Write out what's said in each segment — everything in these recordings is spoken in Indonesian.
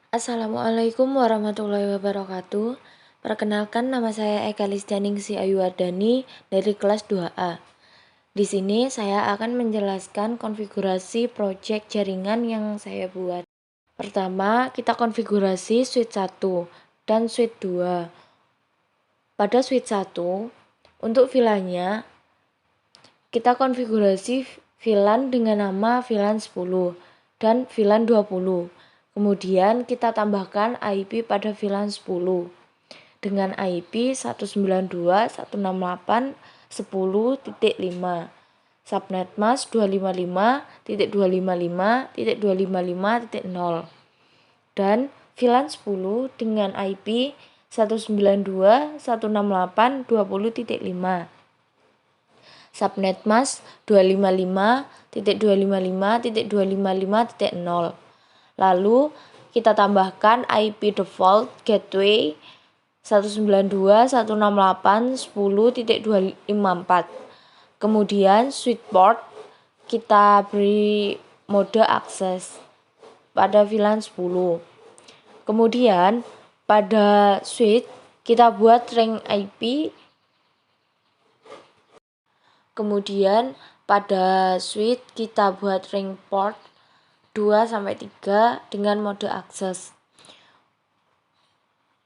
Assalamualaikum warahmatullahi wabarakatuh. Perkenalkan, nama saya Eka Lisdianingsih Ayuwardani dari kelas 2A. Di sini saya akan menjelaskan konfigurasi project jaringan yang saya buat. Pertama, kita konfigurasi switch 1 dan switch 2. Pada switch 1, untuk VLAN-nya kita konfigurasi VLAN dengan nama VLAN 10 dan VLAN 20. Kemudian kita tambahkan IP pada VLAN 10 dengan IP 192.168.10.5, subnet mask 255.255.255.0, dan VLAN 10 dengan IP 192.168.20.5, subnet mask 255.255.255.0. Lalu kita tambahkan IP default gateway 192.168.10.254. Kemudian switch port kita beri mode akses pada VLAN 10. Kemudian pada switch kita buat ring IP. Kemudian pada switch kita buat ring port 2-3 dengan mode akses.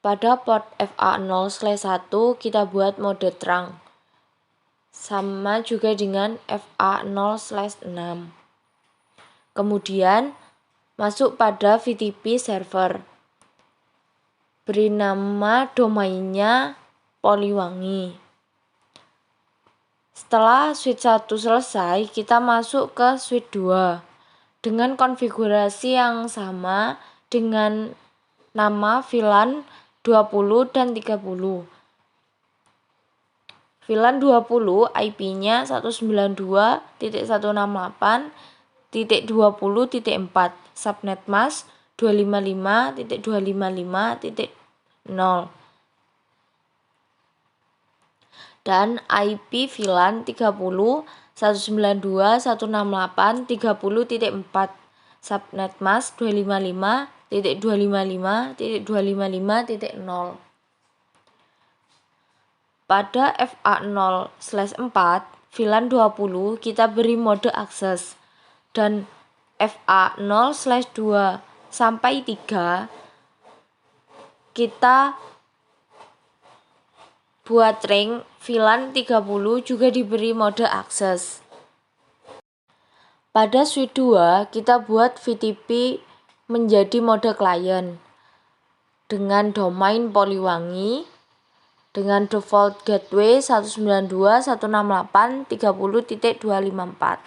Pada port FA0/1 kita buat mode terang. Sama juga dengan FA0/6. Kemudian masuk pada VTP server. Beri nama domainnya Poliwangi. Setelah switch 1 selesai, kita masuk ke switch 2 dengan konfigurasi yang sama dengan nama VLAN 20 dan 30. VLAN 20 IP-nya 192.168.20.4, subnet mask 255.255.0, dan IP VLAN 30 192.168.30.4, subnet mask 255.255.255.0. Pada FA0/4 VLAN 20 kita beri mode akses, dan FA0/2 sampai 3 kita buat ring. VLAN 30 juga diberi mode akses. Pada switch 2 kita buat VTP menjadi mode klien dengan domain Poliwangi dengan default gateway 192.168.30.254.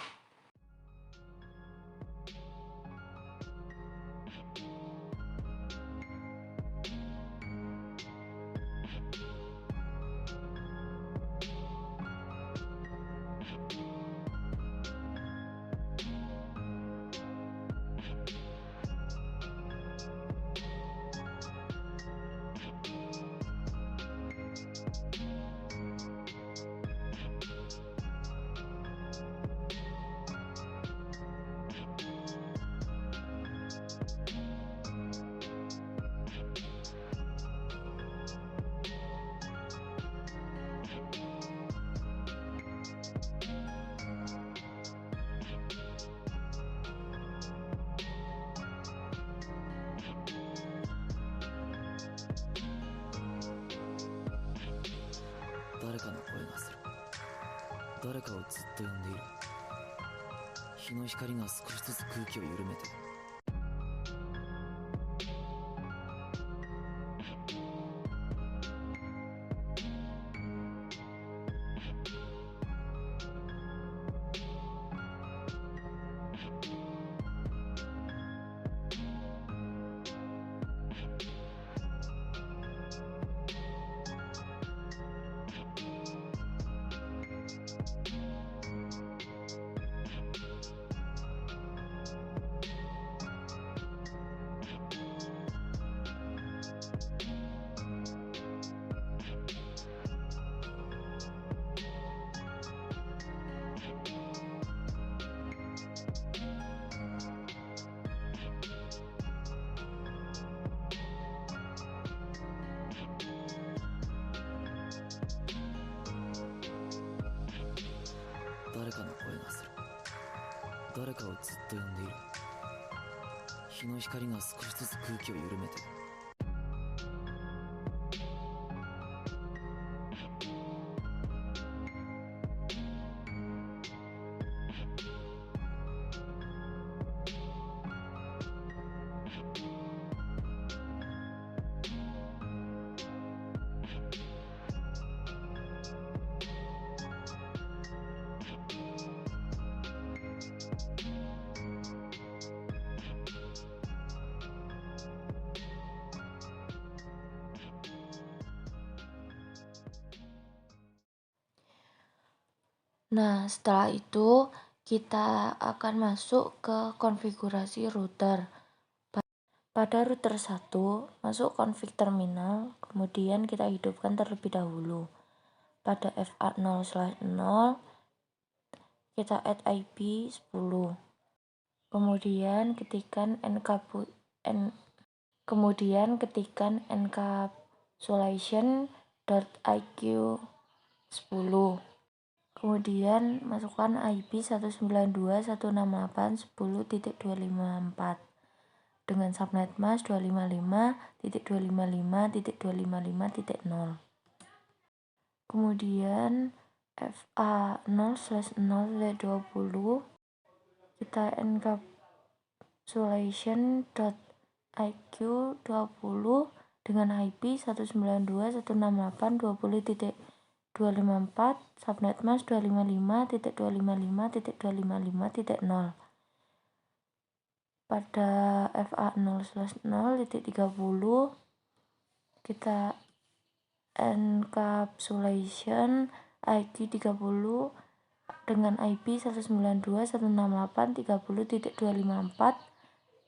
誰かをずっと呼んでいる。日の光が少しずつ空気を緩めて。Nah, setelah itu kita akan masuk ke konfigurasi router. Pada router 1, masuk config terminal, kemudian kita hidupkan terlebih dahulu. Pada FA0/0, kita add IP 10. Kemudian ketikkan encapsulation.iq 10. Kemudian masukkan IP 192.168.10.254 dengan subnet mask 255.255.255.0. Kemudian FA0/0/20 kita encapsulation.iq 20 dengan IP 192.168.20.254, subnet mask 255.255.255.0. Pada FA0/0.30 kita encapsulation IQ 30 dengan IP 192.168.30.254,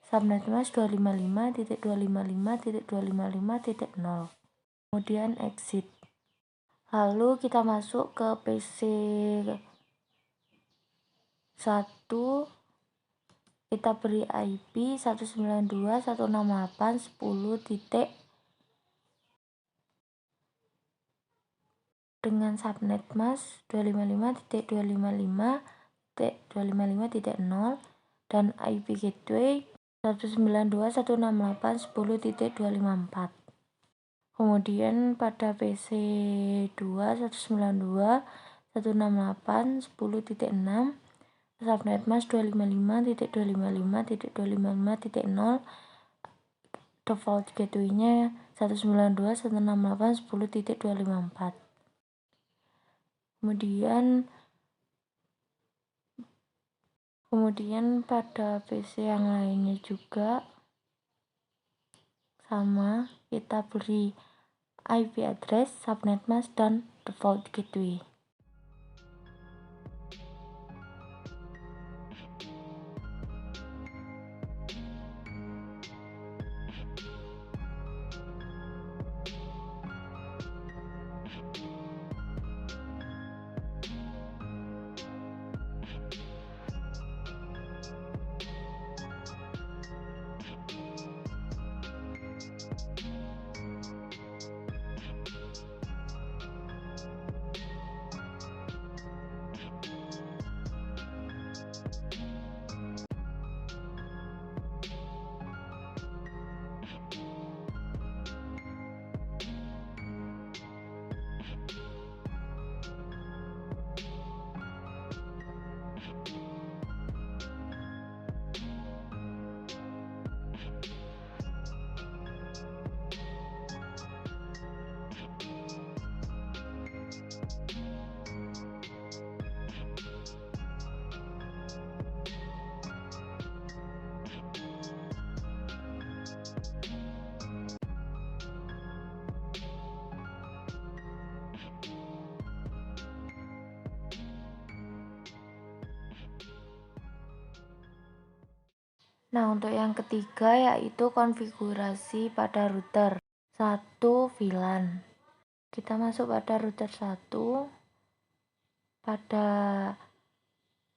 subnet mask 255.255.255.0. Kemudian exit. Lalu kita masuk ke PC 1, kita beri IP 192.168.10. dengan subnet mask 255.255.255.0 dan IP gateway 192.168.10.254. Kemudian pada PC 2 192.168.10.6, subnet mask 255.255.255.0, default gateway-nya 192.168.10.254. Kemudian pada PC yang lainnya juga sama, kita beri IP address, subnet mask, dan default gateway. Nah, untuk yang ketiga yaitu konfigurasi pada router 1 VLAN. Kita masuk pada router 1, pada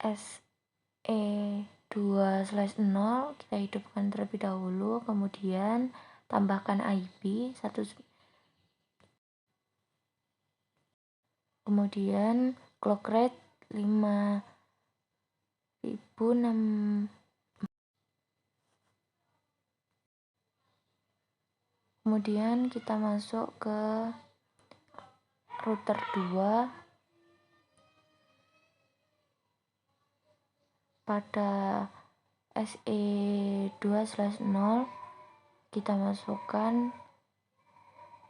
SE2/0 kita hidupkan terlebih dahulu, kemudian tambahkan IP 1, kemudian clock rate 5 Kemudian kita masuk ke router 2 pada SE2/0 kita masukkan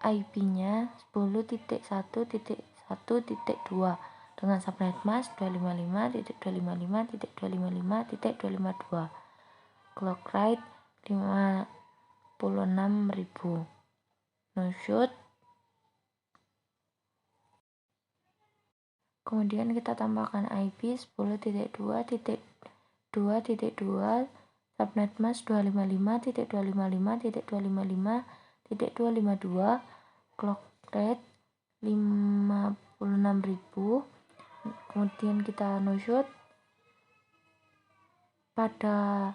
IP-nya 10.1.1.2 dengan subnet mask 255.255.255.252. Clock rate 56.000. No shoot. Kemudian kita tambahkan IP 10.2.2.2 subnet mask 255.255.255.252. Clock rate 56.000. Kemudian kita no shoot. Pada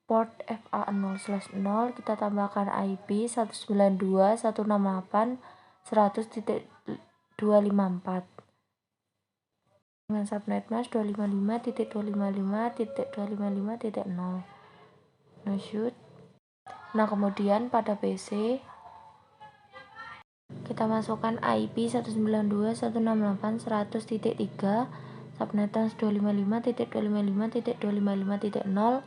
port FA0/0 kita tambahkan IP 192.168.100.254 dengan subnet mask 255.255.255.0. No shoot. Nah, kemudian pada PC kita masukkan IP 192.168.100.3 subnet mask 255.255.255.0.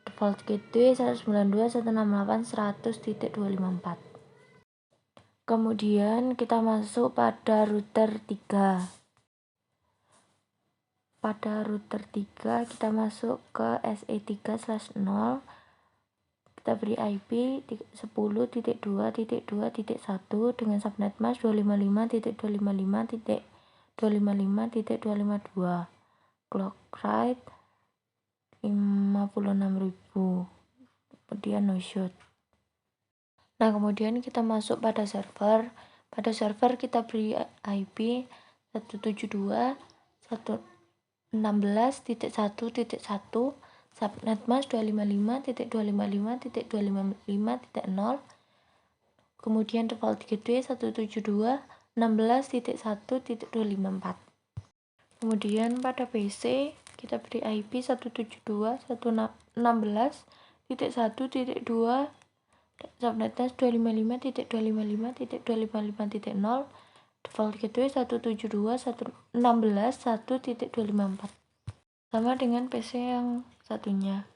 Default gateway 192.168.100.254. Kemudian kita masuk pada router 3. Pada router 3 kita masuk ke SE3/0. Kita beri IP 10.2.2.1 dengan subnet mask 255.255.255.252. Clock rate 56.000. Kemudian no shoot. Nah, kemudian kita masuk pada server. Pada server kita beri IP 172.116.1.1 subnet mask 255.255.255.0. Kemudian default gateway 172.16.1.254. Kemudian pada PC kita beri IP 172.116.1.2 subnet mask 255.255.255.0. Default gateway 172.116.1.254. Sama dengan PC yang satunya.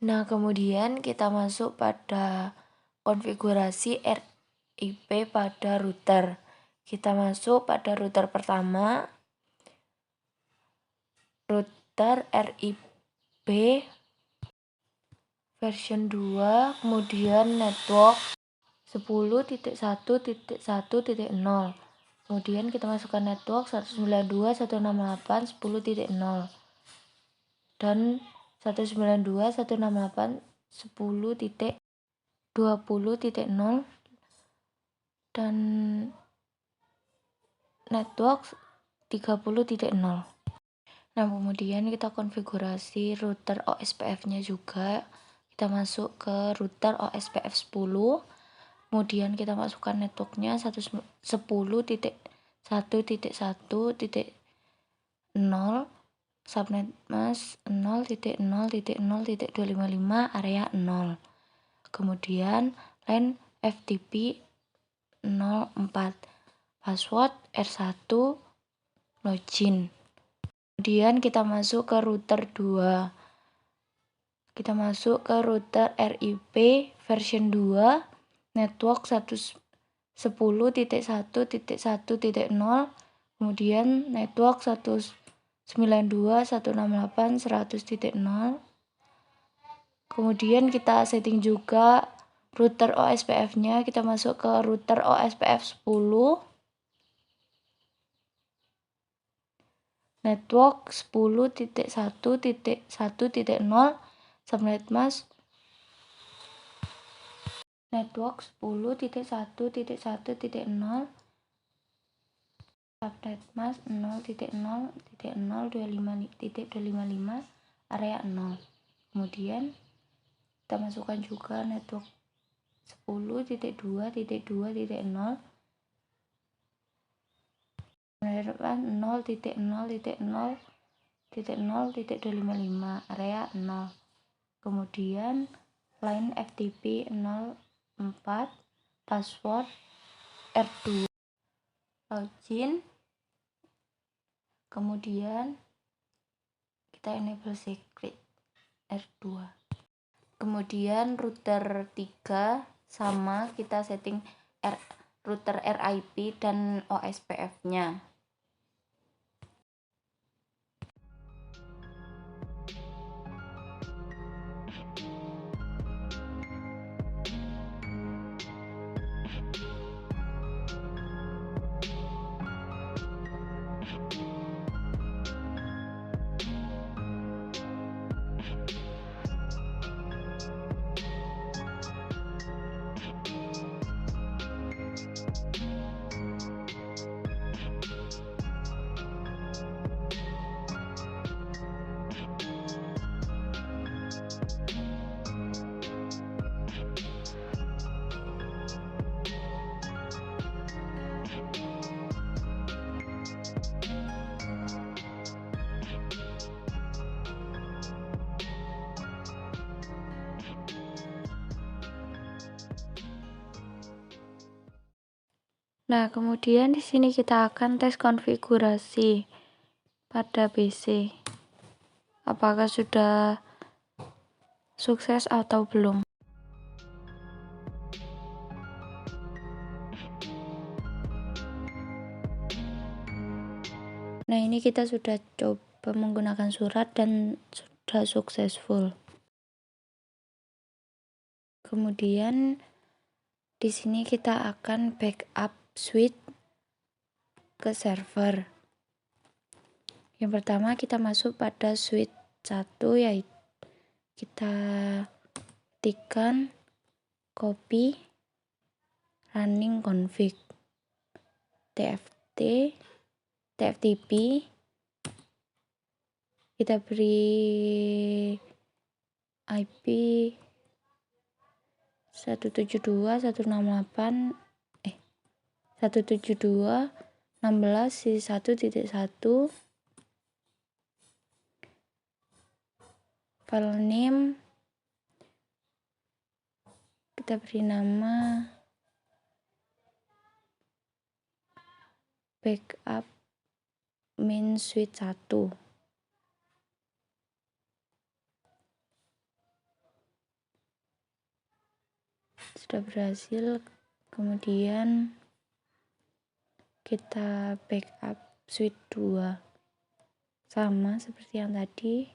Nah, kemudian kita masuk pada konfigurasi RIP pada router. Kita masuk pada router pertama, router RIP version 2, kemudian network 10.1.1.0. Kemudian kita masukkan network 192.168.10.0 dan 192.168.10.20.0 dan network 30.0. Nah, kemudian kita konfigurasi router OSPF-nya juga. Kita masuk ke router OSPF 10. Kemudian kita masukkan networknya 10.1.1.0 subnet mask 0.0.0.255 area 0. Kemudian LAN FTP 04, password R1 login. Kemudian kita masuk ke router 2. Kita masuk ke router RIP version 2, network 110.1.1.0, kemudian network 192.168.100.0. Kemudian kita setting juga router OSPF-nya. Kita masuk ke router OSPF 10. network 10.1.1.0 subnet mask network 10.1.1.0 subnet mask 0.0.025.255 area 0. Kemudian kita masukkan juga network 10.2.2.0 0.0.0.0.255 area 0. Kemudian line FTP 04 password R2 login. Kemudian kita enable secret R2. Kemudian router 3 sama, kita setting router RIP dan OSPF-nya. Nah, kemudian di sini kita akan tes konfigurasi pada PC. Apakah sudah sukses atau belum? Nah, ini kita sudah coba menggunakan surat dan sudah successful. Kemudian di sini kita akan backup switch ke server. Yang pertama kita masuk pada switch 1, yaitu kita ketikkan copy running config TFTP, kita beri IP 172.168.172.16.1.1, file name kita beri nama backup main switch 1. Sudah berhasil. Kemudian kita backup switch 2, sama seperti yang tadi.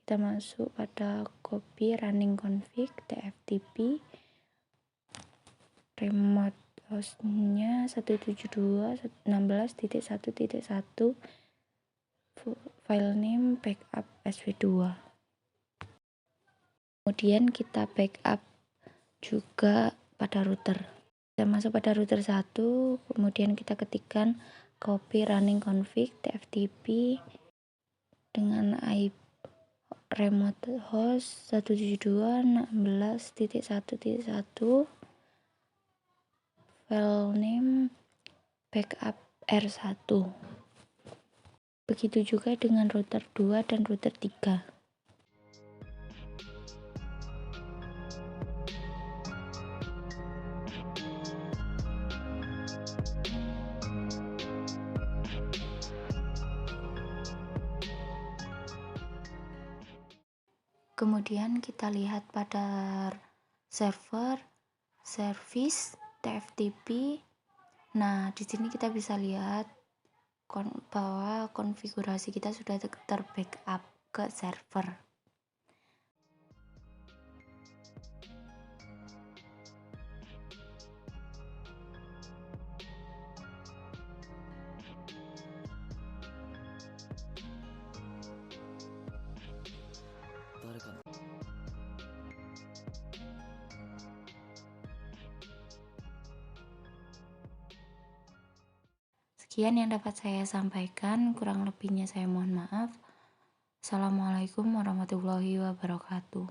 Kita masuk pada copy running config TFTP, remote hostnya 172.16.1.1, file name backup sw2. Kemudian kita backup juga pada router. Kita masuk pada router 1, kemudian kita ketikkan copy running config TFTP dengan IP remote host 172.16.1.1, file name backup R1. Begitu juga dengan router 2 dan router 3. Kemudian kita lihat pada server service TFTP. Nah, di sini kita bisa lihat bahwa konfigurasi kita sudah terbackup ke server. Sekian yang dapat saya sampaikan, kurang lebihnya saya mohon maaf. Assalamualaikum warahmatullahi wabarakatuh.